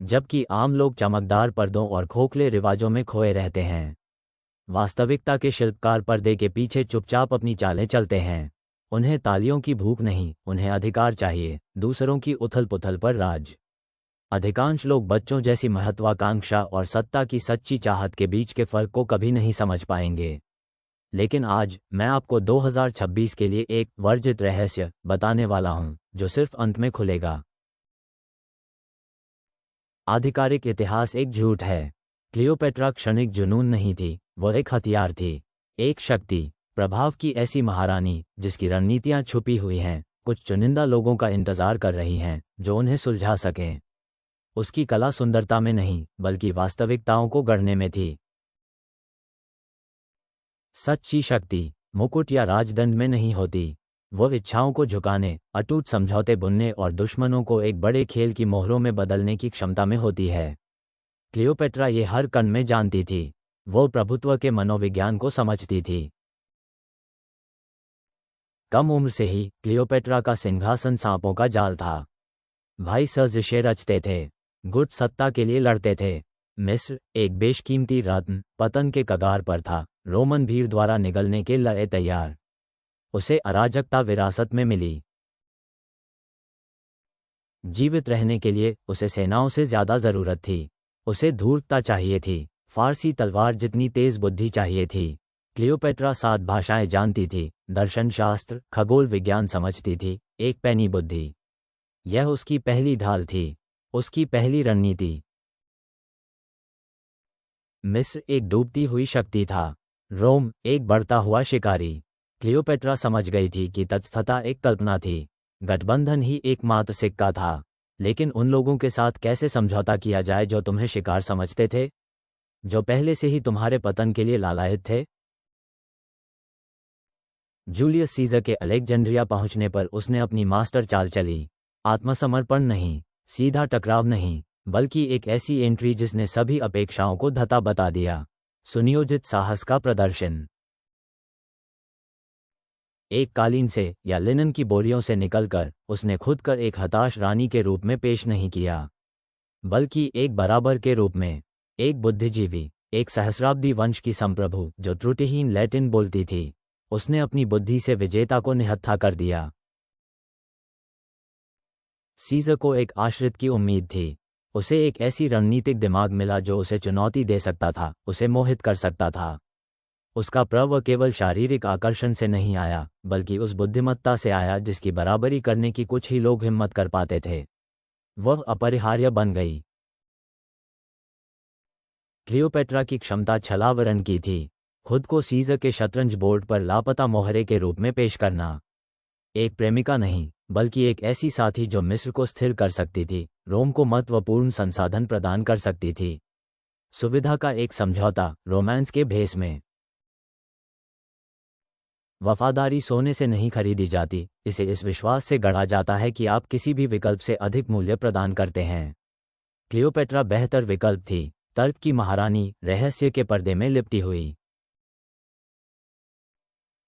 जबकि आम लोग चमकदार पर्दों और खोखले रिवाजों में खोए रहते हैं। वास्तविकता के शिल्पकार पर्दे के पीछे चुपचाप अपनी चालें चलते हैं। उन्हें तालियों की भूख नहीं, उन्हें अधिकार चाहिए, दूसरों की उथल-पुथल पर राज। अधिकांश लोग बच्चों जैसी महत्वाकांक्षा और सत्ता की सच्ची चाहत के बीच के फर्क को कभी नहीं समझ पाएंगे। लेकिन आज मैं आपको 2026 के लिए एक वर्जित रहस्य बताने वाला हूं, जो सिर्फ अंत में खुलेगा। आधिकारिक इतिहास एक झूठ है। क्लियोपेट्रा क्षणिक जुनून नहीं थी, वह एक हथियार थी, एक शक्ति, प्रभाव की ऐसी महारानी जिसकी रणनीतियां छुपी हुई हैं, कुछ चुनिंदा लोगों का इंतजार कर रही हैं जो उन्हें सुलझा सकें। उसकी कला सुंदरता में नहीं, बल्कि वास्तविकताओं को गढ़ने में थी। सच्ची शक्ति मुकुट या राजदंड में नहीं होती, वह इच्छाओं को झुकाने, अटूट समझौते बुनने और दुश्मनों को एक बड़े खेल की मोहरों में बदलने की क्षमता में होती है। क्लियोपेट्रा ये हर कण में जानती थी। वो प्रभुत्व के मनोविज्ञान को समझती थी। कम उम्र से ही क्लियोपेट्रा का सिंहासन सांपों का जाल था। भाई साजिशें रचते थे, गुट सत्ता के लिए लड़ते थे। मिस्र, एक बेशकीमती रत्न, पतन के कगार पर था, रोमन भीड़ द्वारा निगलने के लिए तैयार। उसे अराजकता विरासत में मिली। जीवित रहने के लिए उसे सेनाओं से ज्यादा जरूरत थी। उसे धूर्तता चाहिए थी, फारसी तलवार जितनी तेज बुद्धि चाहिए थी। क्लियोपेट्रा 7 भाषाएं जानती थी, दर्शनशास्त्र, खगोल विज्ञान समझती थी, एक पैनी बुद्धि। यह उसकी पहली ढाल थी, उसकी पहली रणनीति। मिस्र एक डूबती हुई शक्ति था, रोम एक बढ़ता हुआ शिकारी। क्लियोपेट्रा समझ गई थी कि तटस्थता एक कल्पना थी, गठबंधन ही एकमात्र सिक्का था। लेकिन उन लोगों के साथ कैसे समझौता किया जाए जो तुम्हें शिकार समझते थे, जो पहले से ही तुम्हारे पतन के लिए लालायित थे? जूलियस सीजर के अलेक्जेंड्रिया पहुंचने पर उसने अपनी मास्टर चाल चली। आत्मसमर्पण नहीं, सीधा टकराव नहीं, बल्कि एक ऐसी एंट्री जिसने सभी अपेक्षाओं को धता बता दिया। सुनियोजित साहस का प्रदर्शन। एक कालीन से या लिनन की बोरियों से निकलकर उसने खुद कर एक हताश रानी के रूप में पेश नहीं किया, बल्कि एक बराबर के रूप में, एक बुद्धिजीवी, एक सहस्राब्दी वंश की संप्रभु जो त्रुटिहीन लैटिन बोलती थी। उसने अपनी बुद्धि से विजेता को निहत्था कर दिया। सीजर को एक आश्रित की उम्मीद थी। उसे एक ऐसी रणनीतिक दिमाग मिला जो उसे चुनौती दे सकता था, उसे मोहित कर सकता था। उसका प्रभव केवल शारीरिक आकर्षण से नहीं आया, बल्कि उस बुद्धिमत्ता से आया जिसकी बराबरी करने की कुछ ही लोग हिम्मत कर पाते थे। वह अपरिहार्य बन गई। क्लियोपेट्रा की क्षमता छलावरण की थी, खुद को सीजर के शतरंज बोर्ड पर लापता मोहरे के रूप में पेश करना। एक प्रेमिका नहीं, बल्कि एक ऐसी साथी जो मिस्र को स्थिर कर सकती थी, रोम को महत्वपूर्ण संसाधन प्रदान कर सकती थी। सुविधा का एक समझौता, रोमांस के भेस में। वफादारी सोने से नहीं खरीदी जाती, इसे इस विश्वास से गढ़ा जाता है कि आप किसी भी विकल्प से अधिक मूल्य प्रदान करते हैं। क्लियोपेट्रा बेहतर विकल्प थी, तर्क की महारानी, रहस्य के पर्दे में लिपटी हुई।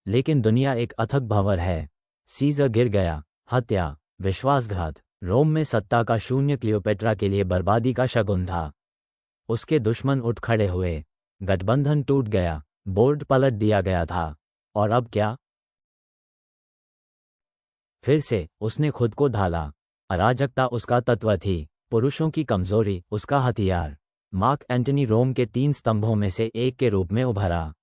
लेकिन दुनिया एक अथक भंवर है। सीजर गिर गया, हत्या, विश्वासघात, रोम में सत्ता का शून्य क्लियोपेट्रा के लिए बर्बादी का शगुन था। उसके दुश्मन उठ खड़े हुए, गठबंधन टूट गया, बोर्ड पलट दिया गया था। और अब क्या? फिर से उसने खुद को ढाला। अराजकता उसका तत्व थी, पुरुषों की कमजोरी उसका हथियार। मार्क एंटनी रोम के 3 स्तंभों में से एक के रूप में उभरा।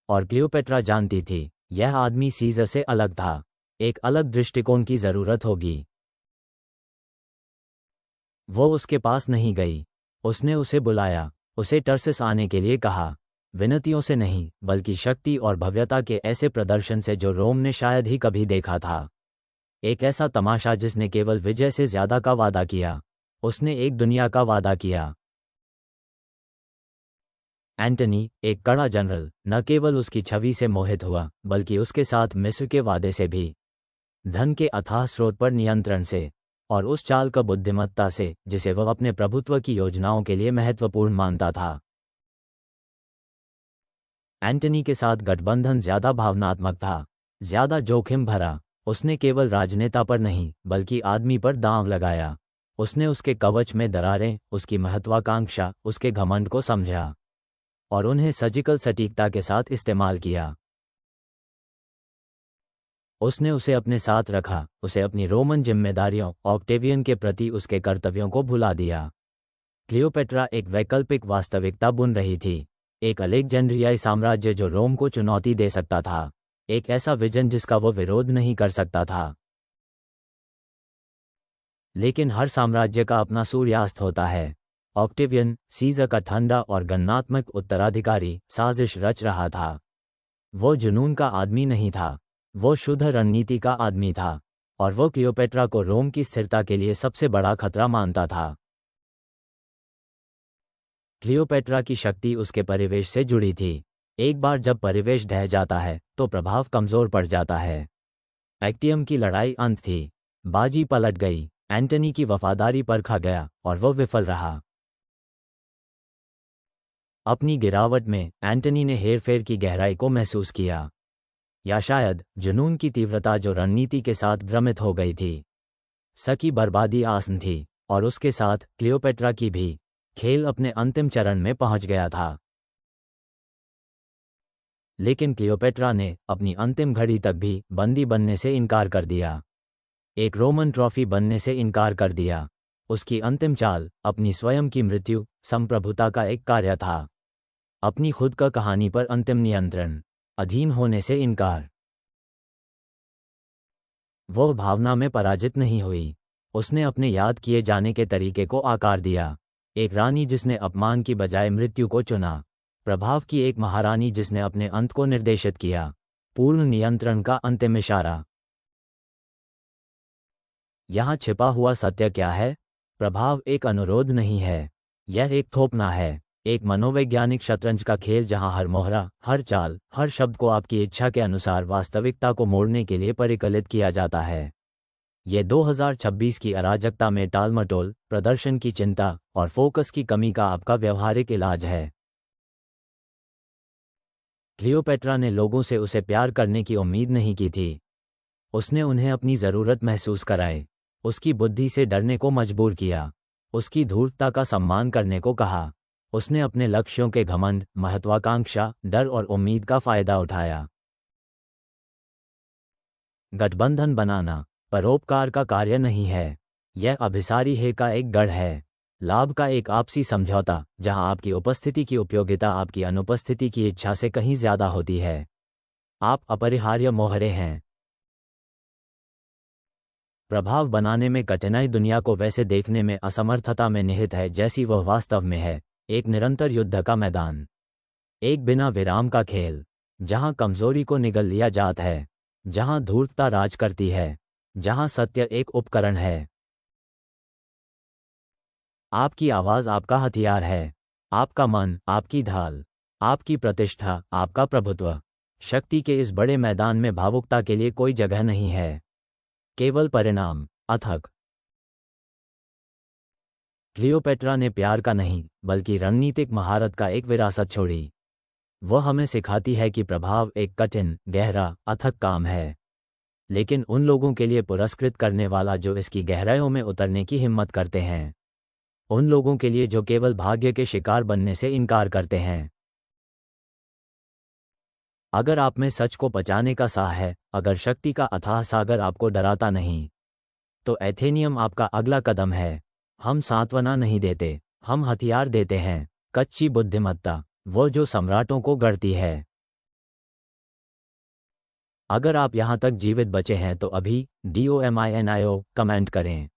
और क्लियोपेट्रा जानती थी, यह आदमी सीजर से अलग था, एक अलग दृष्टिकोण की जरूरत होगी। वो उसके पास नहीं गई, उसने उसे बुलाया, उसे टर्सिस आने के लिए कहा। विनतियों से नहीं, बल्कि शक्ति और भव्यता के ऐसे प्रदर्शन से जो रोम ने शायद ही कभी देखा था। एक ऐसा तमाशा जिसने केवल विजय से ज्यादा का वादा किया। उसने एक दुनिया का वादा किया। एंटनी, एक कड़ा जनरल, न केवल उसकी छवि से मोहित हुआ, बल्कि उसके साथ मिस्र के वादे से भी, धन के अथाह स्रोत पर नियंत्रण से, और उस चाल का बुद्धिमत्ता से जिसे वह अपने प्रभुत्व की योजनाओं के लिए महत्वपूर्ण मानता था। एंटनी के साथ गठबंधन ज्यादा भावनात्मक था, ज्यादा जोखिम भरा। उसने केवल राजनेता पर नहीं, बल्कि आदमी पर दांव लगाया। उसने उसके कवच में दरारें, उसकी महत्वाकांक्षा, उसके घमंड को समझा और उन्हें सर्जिकल सटीकता के साथ इस्तेमाल किया। उसने उसे अपने साथ रखा, उसे अपनी रोमन जिम्मेदारियों, ऑक्टेवियन के प्रति उसके कर्तव्यों को भुला दिया। क्लियोपेट्रा एक वैकल्पिक वास्तविकता बुन रही थी, एक अलेक्जेंड्रियाई साम्राज्य जो रोम को चुनौती दे सकता था, एक ऐसा विजन जिसका वो विरोध नहीं कर सकता था। लेकिन हर साम्राज्य का अपना सूर्यास्त होता है। ऑक्टेवियन, सीज़र का ठंडा और गणनात्मक उत्तराधिकारी, साजिश रच रहा था। वो जुनून का आदमी नहीं था, वो शुद्ध रणनीति का आदमी था, और वो क्लियोपेट्रा को रोम की स्थिरता के लिए सबसे बड़ा खतरा मानता था। क्लियोपेट्रा की शक्ति उसके परिवेश से जुड़ी थी। एक बार जब परिवेश ढह जाता है तो प्रभाव कमजोर पड़ जाता है। एक्टियम की लड़ाई अंत थी, बाजी पलट गई, एंटनी की वफादारी परखा गया और वो विफल रहा। अपनी गिरावट में एंटनी ने हेरफेर की गहराई को महसूस किया, या शायद जुनून की तीव्रता जो रणनीति के साथ भ्रमित हो गई थी। सकी बर्बादी आसन थी, और उसके साथ क्लियोपेट्रा की भी। खेल अपने अंतिम चरण में पहुंच गया था। लेकिन क्लियोपेट्रा ने अपनी अंतिम घड़ी तक भी बंदी बनने से इनकार कर दिया, एक रोमन ट्रॉफी बनने से इनकार कर दिया। उसकी अंतिम चाल अपनी स्वयं की मृत्यु, संप्रभुता का एक कार्य था। अपनी खुद का कहानी पर अंतिम नियंत्रण, अधीन होने से इनकार। वो भावना में पराजित नहीं हुई, उसने अपने याद किए जाने के तरीके को आकार दिया। एक रानी जिसने अपमान की बजाय मृत्यु को चुना, प्रभाव की एक महारानी जिसने अपने अंत को निर्देशित किया, पूर्ण नियंत्रण का अंतिम इशारा। यहाँ छिपा हुआ सत्य क्या है? प्रभाव एक अनुरोध नहीं है, यह एक थोपना है, एक मनोवैज्ञानिक शतरंज का खेल जहाँ हर मोहरा, हर चाल, हर शब्द को आपकी इच्छा के अनुसार वास्तविकता को मोड़ने के लिए परिकलित किया जाता है। ये 2026 की अराजकता में टालमटोल, प्रदर्शन की चिंता और फोकस की कमी का आपका व्यवहारिक इलाज है। क्लियोपेट्रा ने लोगों से उसे प्यार करने की उम्मीद नहीं की थी। उसने उन्हें अपनी ज़रूरत महसूस कराई, उसकी बुद्धि से डरने को मजबूर किया, उसकी धूर्तता का सम्मान करने को कहा। उसने अपने लक्ष्यों के घमंड, महत्वाकांक्षा, डर और उम्मीद का फायदा उठाया। गठबंधन बनाना परोपकार का कार्य नहीं है, यह अभिसारी है का एक गढ़ है, लाभ का एक आपसी समझौता जहां आपकी उपस्थिति की उपयोगिता आपकी अनुपस्थिति की इच्छा से कहीं ज्यादा होती है। आप अपरिहार्य मोहरे हैं। प्रभाव बनाने में कठिनाई दुनिया को वैसे देखने में असमर्थता में निहित है जैसी वह वास्तव में है, एक निरंतर युद्ध का मैदान, एक बिना विराम का खेल, जहां कमजोरी को निगल लिया जाता है, जहां धूर्तता राज करती है, जहां सत्य एक उपकरण है। आपकी आवाज आपका हथियार है, आपका मन आपकी ढाल, आपकी प्रतिष्ठा आपका प्रभुत्व। शक्ति के इस बड़े मैदान में भावुकता के लिए कोई जगह नहीं है, केवल परिणाम अथक। क्लियोपेट्रा ने प्यार का नहीं बल्कि रणनीतिक महारत का एक विरासत छोड़ी। वह हमें सिखाती है कि प्रभाव एक कठिन, गहरा, अथक काम है, लेकिन उन लोगों के लिए पुरस्कृत करने वाला जो इसकी गहराइयों में उतरने की हिम्मत करते हैं, उन लोगों के लिए जो केवल भाग्य के शिकार बनने से इनकार करते हैं। अगर आप में सच को पचाने का साह है, अगर शक्ति का अथाह सागर आपको डराता नहीं, तो एथेनियम आपका अगला कदम है। हम सांत्वना नहीं देते, हम हथियार देते हैं, कच्ची बुद्धिमत्ता, वो जो सम्राटों को गढ़ती है। अगर आप यहां तक जीवित बचे हैं तो अभी DOMINIO कमेंट करें।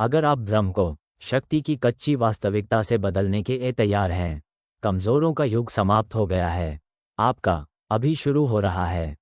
अगर आप भ्रम को शक्ति की कच्ची वास्तविकता से बदलने के तैयार हैं, कमजोरों का युग समाप्त हो गया है, आपका अभी शुरू हो रहा है।